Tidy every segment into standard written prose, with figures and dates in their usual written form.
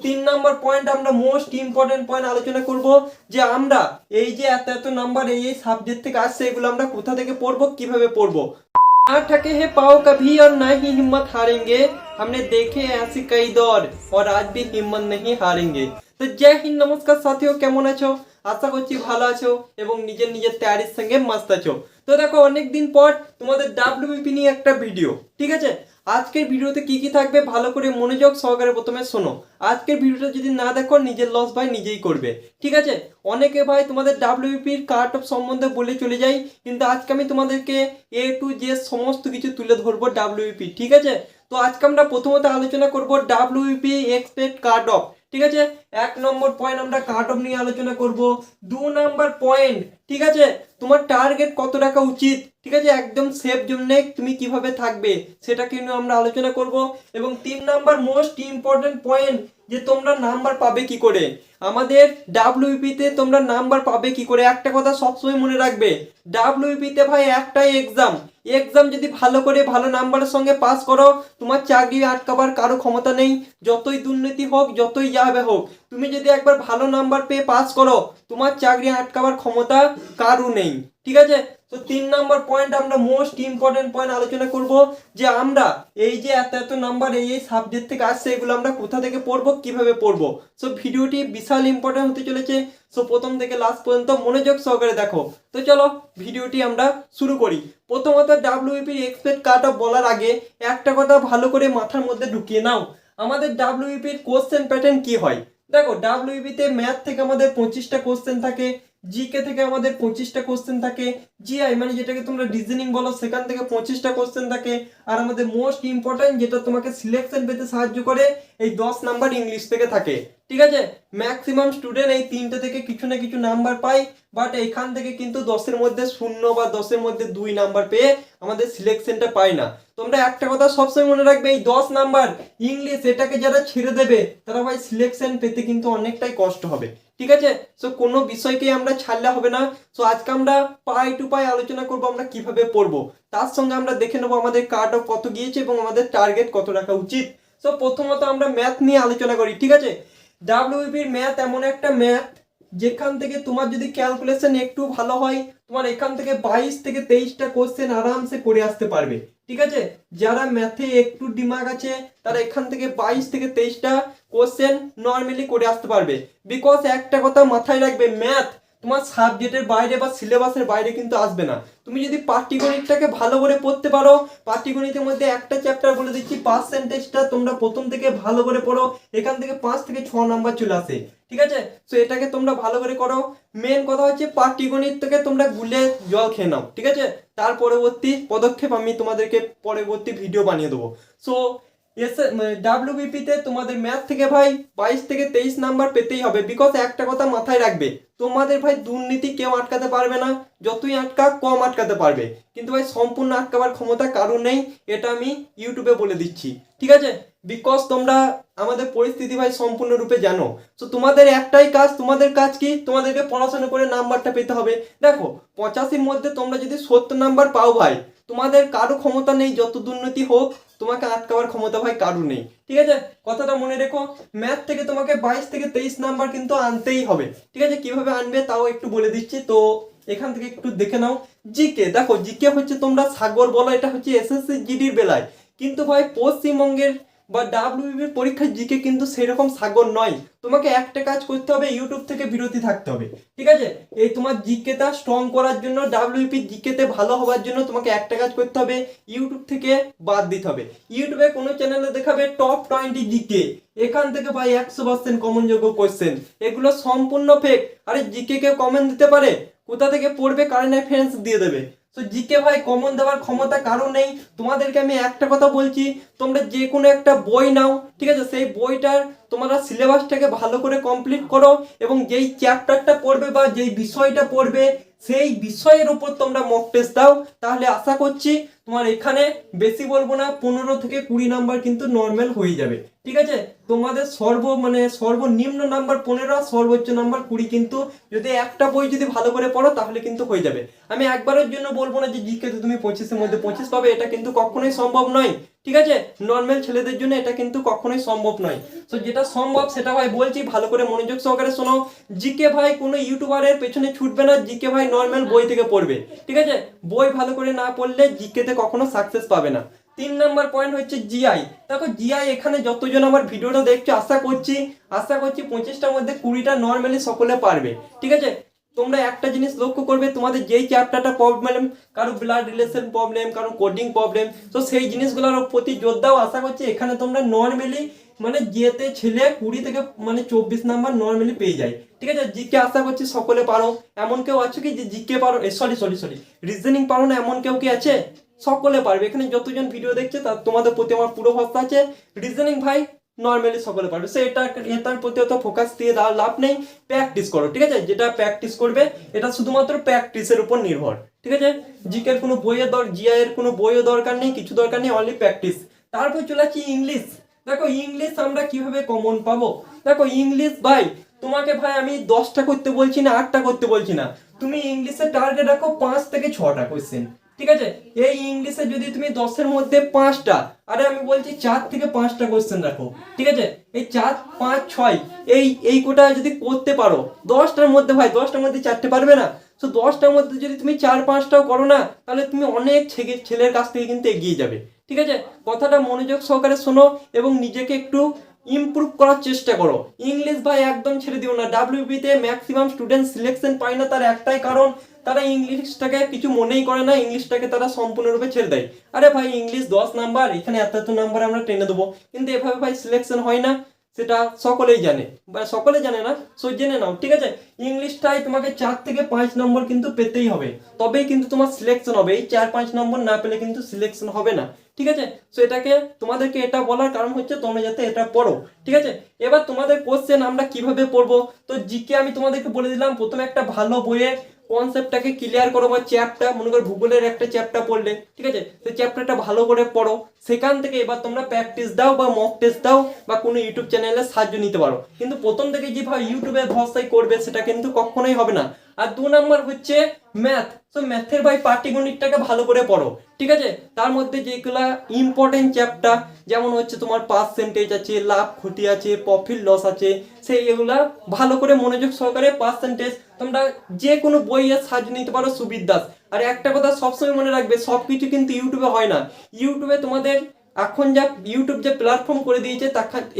তিন number point আমরা most important point আলোচনা করব যে আমরা এই যে এত এত নাম্বার এই সাবজেক্ট থেকে আসছে এগুলো আমরা কোথা থেকে পড়বো কিভাবে पढ़बो। ना थके है पाओ कभी और ना ही हिम्मत हारेंगे, हमने देखे ऐसे कई दौर और आज भी हिम्मत नहीं हारेंगे। तो जय हिंद नमस्कार साथियों, কেমন আছো? আশা করছি ভালো আছো এবং নিজের নিজের তৈরির সঙ্গে মস্ত আছো। তো দেখো অনেক দিন পর তোমাদের ডাব্লিউবিপি নিয়ে একটা ভিডিও, ঠিক আছে? আজকের ভিডিওতে কি কি থাকবে ভালো করে মনোযোগ সহকারে প্রথমে শোনো। আজকের ভিডিওটা যদি না দেখো নিজের লস ভাই নিজেই করবে, ঠিক আছে? অনেকে ভাই তোমাদের ডাব্লিউবিপির কাট অফ সম্বন্ধে বলে চলে যাই, কিন্তু আজকে আমি তোমাদেরকে এ টু জে সমস্ত কিছু তুলে ধরবো ডাব্লিউবিপি, ঠিক আছে? তো আজকে আমরা প্রথমত আলোচনা করব ডাব্লিউবিপি এক্সপেক্ট কাট অফ, ঠিক আছে? এক নম্বর পয়েন্ট আমরা কাট অফ নিয়ে আলোচনা করব। দু নাম্বার পয়েন্ট, ঠিক আছে, তোমার টার্গেট কত রাখা উচিত, ঠিক আছে, একদম সেফ জোনে তুমি কিভাবে থাকবে সেটাকে নিয়ে আমরা আলোচনা করব। এবং তিন নাম্বার মোস্ট ইম্পর্টেন্ট পয়েন্ট যে তোমরা নাম্বার পাবে কি করে, আমাদের ডাব্লিউপি তে তোমরা নাম্বার পাবে কি করে। একটা কথা সবসময় মনে রাখবে, ডাব্লিউপি তে ভাই একটাই এক্সাম, এক্সাম যদি ভালো করে ভালো নাম্বারের সঙ্গে পাস করো তোমার চাকরি আটকাবার কারো ক্ষমতা নেই। যতই দুর্নীতি হোক যতই যাবে হোক, তুমি যদি একবার ভালো নাম্বার পেয়ে পাস করো তোমার চাকরি আটকাবার ক্ষমতা কারো নেই, ঠিক আছে? তো তিন নাম্বার পয়েন্ট আমরা মোস্ট ইম্পর্টেন্ট পয়েন্ট আলোচনা করব যে আমরা এই যে এত এত নাম্বার এই সাবজেক্ট থেকে আসছে এগুলো আমরা কোথা থেকে পড়বো কিভাবে পড়বো। সো ভিডিওটি বিশাল ইম্পর্টেন্ট হতে চলেছে। সো প্রথম থেকে লাস্ট পর্যন্ত মনোযোগ সহকারে দেখো। তো চলো ভিডিওটি আমরা শুরু করি। প্রথমত ডাব্লিউবিপি এক্সপেক্ট কাট অফ বলার আগে একটা কথা ভালো করে মাথার মধ্যে ঢুকিয়ে নাও, আমাদের ডাব্লিউবিপির কোশ্চেন প্যাটার্ন কি হয়। দেখো ডাব্লিউবিপি তে ম্যাথ থেকে আমাদের 25টা কোশ্চেন থাকে, জিকে থেকে আমাদের 25টা কোশ্চেন থাকে, জিআই মানে যেটাকে তোমরা রিজনিং বলো সেখান থেকে 25টা কোশ্চেন থাকে, আর আমাদের মোস্ট ইম্পর্টেন্ট যেটা তোমাকে সিলেকশন পেতে সাহায্য করে এই 10 নাম্বার ইংলিশ থেকে থাকে, ঠিক আছে? ম্যাক্সিমাম স্টুডেন্ট এই তিনটে থেকে কিছু না কিছু নাম্বার পায়, বাট এখান থেকে কিন্তু 10-এর মধ্যে 0 বা 10-এর মধ্যে 2 নাম্বার পেয়ে আমাদের সিলেকশনটা পায় না। তোমরা একটা কথা সবসময় মনে রাখবে, এই 10 নাম্বার ইংলিশ এটাকে যারা ছেড়ে দেবে তারা ভাই সিলেকশন পেতে কিন্তু অনেকটাই কষ্ট হবে, ঠিক আছে? সো কোনো বিষয়কে আমরা ছাড়লে হবে না। সো আজকে আমরা পাই টু পাই আলোচনা করব আমরা কিভাবে পড়বো, তার সঙ্গে আমরা দেখে নেবো আমাদের কাট অফ কত গিয়েছে এবং আমাদের টার্গেট কত রাখা উচিত। সো প্রথমত আমরা ম্যাথ নিয়ে আলোচনা করি, ঠিক আছে? ডাব্লিউবিপির ম্যাথ এমন একটা ম্যাথ যেখান থেকে তোমার যদি ক্যালকুলেশন একটু ভালো হয় তোমার এখান থেকে 22 থেকে 23টা কোশ্চেন আরামসে করে আসতে পারবে, ঠিক আছে? যারা ম্যাথে একটু দিমাগ আছে তারা এখান থেকে 22 থেকে 23টা কোশ্চেন নর্মালি করে আসতে পারবে। বিকজ একটা কথা মাথায় রাখবে, ম্যাথ তোমার সাবজেক্টের বাইরে বা সিলেবাসের বাইরে কিন্তু আসবে না। তুমি যদি পাটিগণিতটাকে ভালো করে পড়তে পারো, পাটিগণিতের মধ্যে একটা চ্যাপ্টার বলে দিচ্ছি পার্সেন্টেজটা তোমরা প্রথম থেকে ভালো করে পড়ো, এখান থেকে 5 থেকে 6 নাম্বার চলে আসে, ঠিক আছে? সো এটাকে তোমরা ভালো করে করো। মেন কথা হচ্ছে পাটিগণিতটাকে তোমরা গুলে জল খেয়ে নাও, ঠিক আছে? তার পরবর্তী পদক্ষেপ আমি তোমাদেরকে পরবর্তী ভিডিও বানিয়ে দেবো। সো ডাব্লিউবিপি তে তোমাদের ম্যাথ থেকে ভাই 22 থেকে 23 নাম্বার পেতেই হবে। বিকজ একটা কথা মাথায় রাখবে, তোমাদের ভাই দুর্নীতি কেউ আটকাতে পারবে না, যতই আটকা কম আটকাতে পারবে, কিন্তু ভাই সম্পূর্ণ আটকাবার ক্ষমতা কারণ নেই, এটা আমি ইউটিউবে বলে দিচ্ছি, ঠিক আছে? বিকজ তোমরা আমাদের পরিস্থিতি ভাই সম্পূর্ণরূপে জানো। তো তোমাদের একটাই কাজ, তোমাদের কাজ কি, তোমাদেরকে পড়াশোনা করে নাম্বারটা পেতে হবে। দেখো 85-র মধ্যে তোমরা যদি 70 নাম্বার পাও ভাই তোমাদের কারো ক্ষমতা নেই, যত দুর্নীতি হোক তোমাকে আটকাবার ক্ষমতা ভাই কারো নেই, ঠিক আছে? কথাটা মনে রেখো। ম্যাথ থেকে তোমাকে 22 থেকে 23 নাম্বার কিন্তু আনতেই হবে, ঠিক আছে? কিভাবে আনবে তাও একটু বলে দিচ্ছি। তো এখান থেকে একটু দেখে নাও। জিকে, দেখো জিকে হচ্ছে তোমরা সাগর বলো, এটা হচ্ছে এসএসসি জিডির বেলায়, কিন্তু ভাই পশ্চিমবঙ্গের বা ডাব্লিউবিপির পরীক্ষায় জিকে কিন্তু সেরকম সাগর নয়। তোমাকে একটা কাজ করতে হবে, ইউটিউব থেকে বিরতি থাকতে হবে, ঠিক আছে? এই তোমার জিকেটা স্ট্রং করার জন্য, ডাব্লিউবিপি জিকেতে ভালো হওয়ার জন্য তোমাকে একটা কাজ করতে হবে, ইউটিউব থেকে বাদ দিতে হবে। ইউটিউবে কোনো চ্যানেলে দেখাবে টপ 20 জিকে, এখান থেকে ভাই 100% কমন যোগ্য কোশ্চেন, এগুলো সম্পূর্ণ ফেক। আরে জিকে কেউ কমেন্ট দিতে পারে? কোথা থেকে পড়বে? কারেন্ট অ্যাফেয়ার্স দিয়ে দেবে। তো জিকে ভাই কমন দেওয়ার ক্ষমতা কারো নেই। তোমাদেরকে আমি একটা কথা বলছি, তোমরা যে কোনো একটা বই নাও, ঠিক আছে? সেই বইটার তোমরা সিলেবাসটাকে ভালো করে কমপ্লিট করো এবং যেই চ্যাপ্টারটা পড়বে বা যেই বিষয়টা পড়বে সেই বিষয়ের উপর তোমরা মক টেস্ট দাও, তাহলে আশা করছি তোমার এখানে বেশি বলবো না 15 থেকে 20 নাম্বার কিন্তু নর্মাল হয়ে যাবে, ঠিক আছে? তোমাদের সর্বনিম্ন নাম্বার 15, সর্বোচ্চ নাম্বার 20, কিন্তু যদি একটা বই যদি ভালো করে পড়ো তাহলে কিন্তু হয়ে যাবে। আমি একবারের জন্য বলবো না যে জিকে তে তুমি 25-এর মধ্যে 25 পাবে, এটা কিন্তু কখনোই সম্ভব নয়। ঠিক আছে, নর্মাল ছেলেদের জন্য এটা কিন্তু কখনোই সম্ভব নয়। তো যেটা সম্ভব সেটা ভাই বলছি, ভালো করে মনোযোগ সহকারে শোনো। জিকে ভাই কোনো ইউটিউবারের পেছনে ছুটবে না, জিকে ভাই নর্মাল বই থেকে পড়বে। ঠিক আছে, বই ভালো করে না পড়লে জিকেতে কখনো সাকসেস পাবে না। 3 নাম্বার পয়েন্ট হচ্ছে জিআই। দেখো জিআই এখানে যতজন আমার ভিডিওটা দেখছো আশা করছি 25টার মধ্যে 20টা নর্মালি সকলে পারবে। ঠিক আছে, তোমরা একটা জিনিস লক্ষ্য করবে, তোমাদের যেই চ্যাপ্টারটা প্রবলেম, কারো ব্লাড রিলেশন প্রবলেম, কারো কোডিং প্রবলেম, তো সেই জিনিসগুলোর প্রতি জোর দাও। আশা করছি এখানে তোমরা নর্মালি মানে যেতে ছেলে 20 থেকে মানে 24 নাম্বার নর্মালি পেয়ে যায়। ঠিক আছে, জিকে আশা করছি সকলে পারো। এমন কেউ আছে কি যে জিকে পারো, সরি রিজনিং পারো না, এমন কেউ কি আছে? সকলে পারবে। এখানে যতজন ভিডিও দেখছে তার তোমাদের প্রতি আমার পুরো ভরসা আছে। রিজনিং ভাই নর্মালি সকলে পারবে, সে এটার প্রতি অত ফোকাস দিয়ে লাভ নেই। প্র্যাকটিস করো। ঠিক আছে, যেটা প্র্যাকটিস করবে এটা শুধুমাত্র প্র্যাকটিসের উপর নির্ভর। ঠিক আছে, জিকের কোনো বইয়ের জিআই এর কোনো বইয়ের দরকার নেই, কিছু দরকার নেই, অনলি প্র্যাকটিস। তারপর চলে আসছি ইংলিশ। দেখো ইংলিশ আমরা কিভাবে কমন পাবো। দেখো ইংলিশ ভাই তোমাকে ভাই আমি 10টা করতে বলছি না, 8টা করতে বলছি না। তুমি ইংলিশের টার্গেট রাখো 5 থেকে 6টা কোশ্চেন। ঠিক আছে, এই ইংলিশে যদি তুমি 10-এর মধ্যে 5টা, আরে আমি বলছি 4 থেকে 5টা কোশ্চেন রাখো। ঠিক আছে, এই 4, 5, 6 এই কোটা যদি করতে পারো 10টার মধ্যে, ভাই 10টার মধ্যে 4টে পারবে না? তো 10টার মধ্যে যদি তুমি 4-5টাও করো না, তাহলে তুমি অনেক ছেলের কাছ থেকে কিন্তু এগিয়ে যাবে। ঠিক আছে, কথাটা মনোযোগ সহকারে শোনো এবং নিজেকে একটু ইমপ্রুভ করার চেষ্টা করো। ইংলিশ ভাই একদম ছেড়ে দিও না। ডাব্লিউবি তে ম্যাক্সিমাম স্টুডেন্ট সিলেকশন পায় না, তার একটাই কারণ তারা ইংলিশটাকে কিছু মনেই করে না, ইংলিশটাকে তারা সম্পূর্ণরূপে ছেড়ে দেয়। আরে ভাই ইংলিশ 10 নাম্বার, এখানে এত নাম্বার আমরা টেনে দেবো, কিন্তু এভাবে ভাই সিলেকশন হয় না, সেটা সকলেই জানে, বা সকলে জানে না, সো জেনে নাও। ঠিক আছে, ইংলিশটাই তোমাকে 4 থেকে 5 নম্বর কিন্তু পেতেই হবে, তবেই কিন্তু তোমার সিলেকশন হবে। এই 4-5 নম্বর না পেলে কিন্তু সিলেকশন হবে না। ঠিক আছে, সো এটাকে তোমাদেরকে এটা বলার কারণ হচ্ছে তোমরা যাতে এটা পড়ো। ঠিক আছে, এবার তোমাদের কোশ্চেন আমরা কিভাবে পড়বো। তো জিকে আমি তোমাদেরকে বলে দিলাম, প্রথমে একটা ভালো বইয়ের কনসেপ্টটাকে ক্লিয়ার করো, বা চ্যাপ্টার মনে করো ভূগোলের একটা চ্যাপ্টার পড়লে, ঠিক আছে, সেই চ্যাপ্টারটা ভালো করে পড়ো। সেখান থেকে এবার তোমরা প্র্যাকটিস দাও বা মক টেস্ট দাও বা কোনো ইউটিউব চ্যানেলে সাহায্য নিতে পারো। কিন্তু প্রথম থেকে যেভাবে ইউটিউবে ভরসাই করবে সেটা কিন্তু কখনোই হবে না। আর 2 নাম্বার হচ্ছে ম্যাথ। তো ম্যাথের ভাই পাটিগণিতটাকে ভালো করে পড়ো। ঠিক আছে, তার মধ্যে যেগুলা ইম্পর্টেন্ট চ্যাপ্টার, যেমন হচ্ছে তোমার পার্সেন্টেজ আছে, লাভ ক্ষতি আছে, প্রফিট লস আছে, সেই এগুলা ভালো করে মনোযোগ সহকারে পার্সেন্টেজ তোমরা যে কোনো বইয়ের সাহায্য নিতে পারো, সুবিদ দাস। আর একটা কথা সবসময় মনে রাখবে, সবকিছু কিন্তু ইউটিউবে হয় না। ইউটিউবে তোমাদের এখন যা ইউটিউব যে প্ল্যাটফর্ম করে দিয়েছে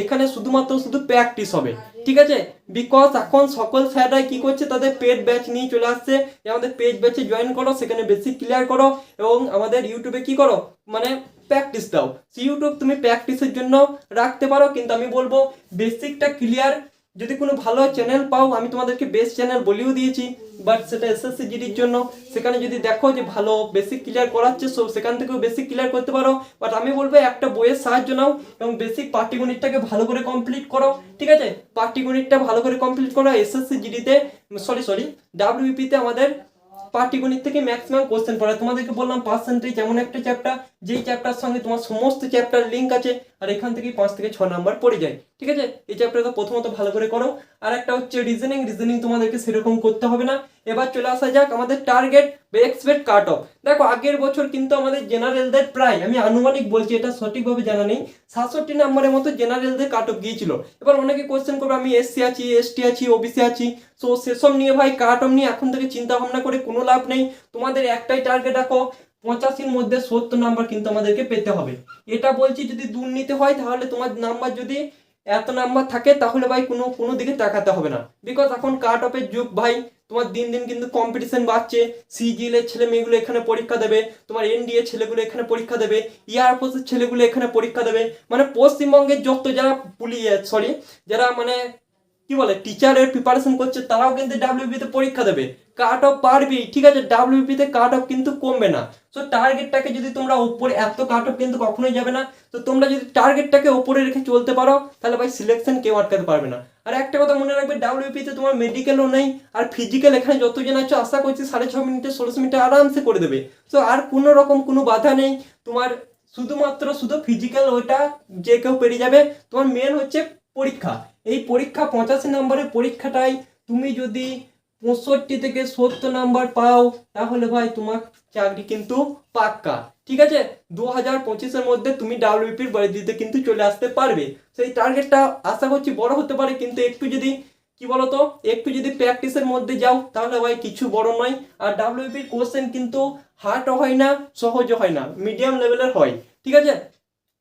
এখানে শুধু প্র্যাকটিস হবে। ঠিক আছে, বিকজ এখন সকল স্যাররাই কি করছে, তাদের পেড ব্যাচ নিয়ে চলে আসছে, আমাদের পেড ব্যাচে জয়েন করো, সেখানে বেসিক ক্লিয়ার করো এবং আমাদের ইউটিউবে কি করো মানে প্র্যাকটিস দাও। ইউটিউব তুমি প্র্যাকটিসের জন্য রাখতে পারো, কিন্তু আমি বলবো বেসিকটা ক্লিয়ার। যদি কোনো ভালো চ্যানেল পাও, আমি তোমাদেরকে বেস্ট চ্যানেল বলেও দিয়েছি, বাট সেটা এসএসসি জিডির জন্য, সেখানে যদি দেখো যে ভালো বেসিক ক্লিয়ার করাচ্ছে, সো সেখান থেকেও বেসিক ক্লিয়ার করতে পারো। বাট আমি বলবো একটা বইয়ের সাহায্য নাও এবং বেসিক পাটিগণিতটাকে ভালো করে কমপ্লিট করো। ঠিক আছে, পাটিগণিতটা ভালো করে কমপ্লিট করো। এসএসসি জিডিতে সরি ডাব্লিউপিতে আমাদের পাটিগণিত থেকে ম্যাক্সিমাম কোশ্চেন পড়ে। তোমাদেরকে বললাম পার্সেন্টেজ এমন একটা চ্যাপ্টার, যেই চ্যাপ্টার সঙ্গে তোমার সমস্ত চ্যাপ্টার লিঙ্ক আছে, আর এখান থেকে 5 থেকে 6 নাম্বার পড়ে যায়। ঠিক আছে, এই চ্যাপ্টারটা প্রথমত ভালো করে করো। আর একটা হচ্ছে রিজনিং তোমাদেরকে সেরকম করতে হবে না। এবার চলে আসা যাক আমাদের টার্গেট বা এক্সপেক্ট কাট অফ। দেখো আগের বছর কিন্তু আমাদের জেনারেলদের প্রায়, আমি আনুমানিক বলছি, এটা সঠিকভাবে জানা নেই, 67 নাম্বারের মতো জেনারেলদের কাট অফ গিয়েছিল। এবার অনেকে কোশ্চেন করবে আমি এসসি আছি, এসটি আছি, ওবিসি আছি, সো সেসব নিয়ে ভাই কাট অফ নিয়ে এখন থেকে চিন্তা ভাবনা করে কোনো লাভ নেই। তোমাদের একটাই টার্গেট রাখো, 85-র মধ্যে 70 নাম্বার কিন্তু আমাদেরকে পেতে হবে। এটা বলছি যদি দুর্নীতি হয়, তাহলে তোমার নাম্বার যদি এত নাম্বার থাকে, তাহলে ভাই কোনো দিকে তাকাতে হবে না। বিকজ এখন কাট অফের যুগ ভাই, তোমার দিন দিন কিন্তু কম্পিটিশন বাড়ছে। সিজিএল এর ছেলে মেয়েগুলো এখানে পরীক্ষা দেবে, তোমার এনডিএ ছেলেগুলো এখানে পরীক্ষা দেবে, এয়ারফোর্সের ছেলেগুলো এখানে পরীক্ষা দেবে। মানে পশ্চিমবঙ্গের যত যারা যারা মানে কি বলে টিচারের প্রিপারেশন করছে, তারাও কিন্তু ডাব্লিউবি তে পরীক্ষা দেবে, কাট অফ পারবি। ঠিক আছে, ডাব্লিউবি তে কাট অফ কিন্তু কমবে না। তো টার্গেটটাকে যদি তোমরা উপরে, এত কাট অফ কিন্তু কখনোই যাবে না, তো তোমরা যদি টার্গেটটাকে উপরে রেখে চলতে পারো, তাহলে ভাই সিলেকশন কেউ আটকাতে পারবে না। আর একটা কথা মনে রাখবে, ডাব্লিউবি তে তোমার মেডিকেলও নেই, আর ফিজিক্যাল এখানে যতজন আছো আশা করছি 6.5 মিনিটে 16 মিনিটে আরামসে করে দেবে। তো আর কোনো রকম কোনো বাধা নেই তোমার, শুধু ফিজিক্যাল ওইটা যে কেউ পেরিয়ে যাবে। তোমার মেন হচ্ছে পরীক্ষা। এই পরীক্ষা 85 নম্বরের পরীক্ষাটাই তুমি যদি 65 থেকে 70 নাম্বার পাও তাহলে ভাই তোমার চাকরি কিন্তু পাক্কা। ঠিক আছে, 2025-এর মধ্যে তুমি ডাব্লিউপির বর্দিতে কিন্তু চলে আসতে পারবে। সেই টার্গেটটা আশা করছি বড় হতে পারে, কিন্তু একটু যদি কি বলতো একটু যদি প্র্যাকটিসের মধ্যে যাও তাহলে ভাই কিছু বড় নয়। আর ডাব্লিউপির কোশ্চেন কিন্তু হার্ডও হয় না সহজও হয় না, মিডিয়াম লেভেলের হয়। ঠিক আছে,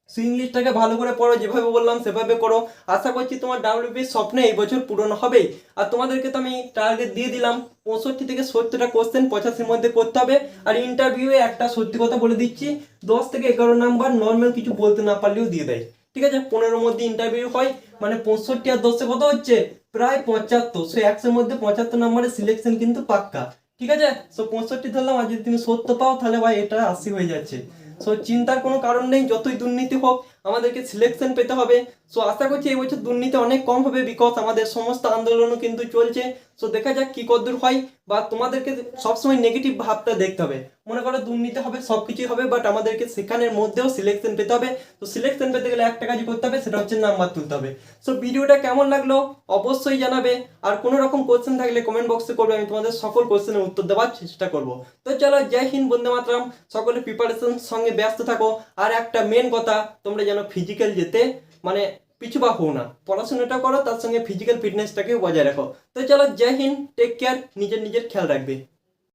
ইংলিশটাকে ভালো করে পড়ো, যেভাবে বললাম সেভাবে করো। আশা করছি তোমার ডাব্লিউপির স্বপ্নে এই বছর পূরণ হবে। আর তোমাদেরকে তো আমি টার্গেট দিয়ে দিলাম 65 থেকে 70টা কোশ্চেন 85-র মধ্যে করতে হবে। আর ইন্টারভিউয়ে একটা সত্যি কথা বলে দিচ্ছি, 10 থেকে 11 নাম্বার নর্মাল কিছু বলতে না পারলেও দিয়ে দেয়। ঠিক আছে, 15-র মধ্যে ইন্টারভিউ হয়, মানে 65 আর 10-এ কত হচ্ছে প্রায় 75, সো 100-এর মধ্যে 75 নাম্বারের সিলেকশন কিন্তু পাক্কা। ঠিক আছে, সো 65 ধরলাম, আর যদি তুমি 70 পাও তাহলে ভাই এটা 80 হয়ে যাচ্ছে। সো চিন্তার কোনো কারণ নেই, যতই দুর্নীতি হোক আমাদেরকে সিলেকশন পেতে হবে। সো আশা করছি এই বছর দুর্নীতি অনেক কম হবে, বিকজ আমাদের সমস্ত আন্দোলনও কিন্তু চলছে। সো দেখা যাক কি কদ্দূর হয়। বা তোমাদেরকে সবসময় নেগেটিভ ভাবটা দেখতে হবে, মনে করো দুর্নীতি হবে সবকিছুই হবে, বাট আমাদেরকে সেখানের মধ্যেও সিলেকশন পেতে হবে। তো সিলেকশন পেতে গেলে একটা কাজ করতে হবে, সেটা হচ্ছে নাম্বার তুলতে হবে। সো ভিডিওটা কেমন লাগলো অবশ্যই জানাবে। আর কোনো রকম কোশ্চেন থাকলে কমেন্ট বক্সে করবে, আমি তোমাদের সকল কোশ্চেনের উত্তর দেওয়ার চেষ্টা করব। তো চলো, জয় হিন্দ, বন্দে মাতরম। সকলে প্রিপারেশন সঙ্গে ব্যস্ত থাকো। আর একটা মেন কথা, তোমরা যেন ফিজিক্যাল যেতে মানে পিছু পা হও না, পড়াশোনাটা করো, তার সঙ্গে ফিজিক্যাল ফিটনেসটাকে বজায় রাখো। তো চলো, জয় হিন্দ, টেক কেয়ার, নিজের খেয়াল রাখবে।